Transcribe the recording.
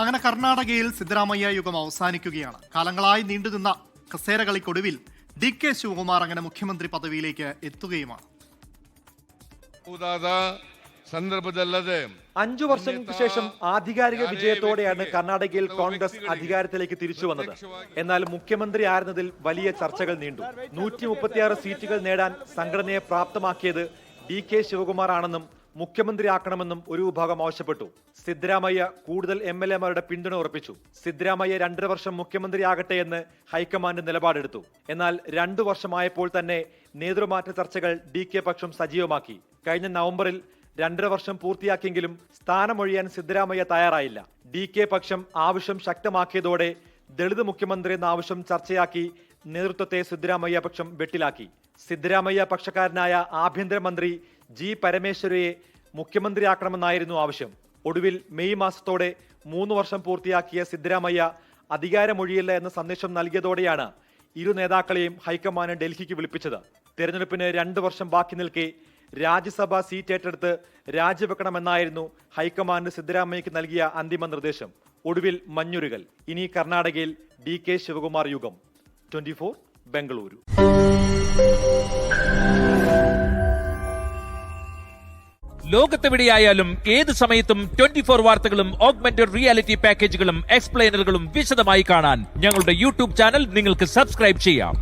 അങ്ങനെ കർണാടകയിൽ സിദ്ധരാമയ്യ യുഗം അവസാനിക്കുകയാണ്. കാലങ്ങളായി നീണ്ടുനിന്ന കസേര കളിക്കൊടുവിൽ DK ശിവകുമാർ അങ്ങനെ മുഖ്യമന്ത്രി പദവിയിലേക്ക് എത്തുകയുമാണ്. സന്ദർഭത്തിലത് 5 വർഷങ്ങൾക്ക് ശേഷം ആധികാരിക വിജയത്തോടെയാണ് കർണാടകയിൽ കോൺഗ്രസ് അധികാരത്തിലേക്ക് തിരിച്ചു വന്നത്. എന്നാൽ മുഖ്യമന്ത്രി ആയിരുന്നതിൽ വലിയ ചർച്ചകൾ നീണ്ടു. 136 സീറ്റുകൾ നേടാൻ സംഘടനയെ പ്രാപ്തമാക്കിയത് DK ശിവകുമാർ ആണെന്നും മുഖ്യമന്ത്രിയാക്കണമെന്നും ഒരു വിഭാഗം ആവശ്യപ്പെട്ടു. സിദ്ധരാമയ്യ കൂടുതൽ MLA-മാരുടെ പിന്തുണ ഉറപ്പിച്ചു. സിദ്ധരാമയ്യ 2 വർഷം മുഖ്യമന്ത്രിയാകട്ടെ എന്ന് ഹൈക്കമാൻഡ് നിലപാടെടുത്തു. എന്നാൽ 2 വർഷമായപ്പോൾ തന്നെ നേതൃമാറ്റ ചർച്ചകൾ DK പക്ഷം സജീവമാക്കി. കഴിഞ്ഞ നവംബറിൽ 2.5 വർഷം പൂർത്തിയാക്കിയെങ്കിലും സ്ഥാനമൊഴിയാൻ സിദ്ധരാമയ്യ തയ്യാറായില്ല. DK പക്ഷം ആവശ്യം ശക്തമാക്കിയതോടെ ദളിത് മുഖ്യമന്ത്രി എന്ന ആവശ്യം ചർച്ചയാക്കി നേതൃത്വത്തെ സിദ്ധരാമയ്യ പക്ഷം വെട്ടിലാക്കി. സിദ്ധരാമയ്യ പക്ഷക്കാരനായ ആഭ്യന്തരമന്ത്രി G. പരമേശ്വരയെ മുഖ്യമന്ത്രിയാക്കണമെന്നായിരുന്നു ആവശ്യം. ഒടുവിൽ മെയ് മാസത്തോടെ 3 വർഷം പൂർത്തിയാക്കിയ സിദ്ധരാമയ്യ അധികാരമൊഴിയില്ല എന്ന സന്ദേശം നൽകിയതോടെയാണ് ഇരു നേതാക്കളെയും ഹൈക്കമാൻഡ് ഡൽഹിക്ക് വിളിപ്പിച്ചത്. തെരഞ്ഞെടുപ്പിന് 2 വർഷം ബാക്കി നിൽക്കെ രാജ്യസഭാ സീറ്റ് ഏറ്റെടുത്ത് രാജിവെക്കണമെന്നായിരുന്നു ഹൈക്കമാൻഡ് സിദ്ധരാമയ്യക്ക് നൽകിയ അന്തിമ നിർദ്ദേശം. ഒടുവിൽ മഞ്ഞുരുകൽ. ഇനി കർണാടകയിൽ DK ശിവകുമാർ യുഗം. 24 ബംഗളൂരു. ലോകത്തെവിടെയായാലും ഏത് സമയത്തും 24 വാർത്തകളും ഓഗ്മെന്റഡ് റിയാലിറ്റി പാക്കേജുകളും എക്സ്പ്ലെയിനറുകളും വിശദമായി കാണാൻ ഞങ്ങളുടെ യൂട്യൂബ് ചാനൽ നിങ്ങൾക്ക് സബ്സ്ക്രൈബ് ചെയ്യാം.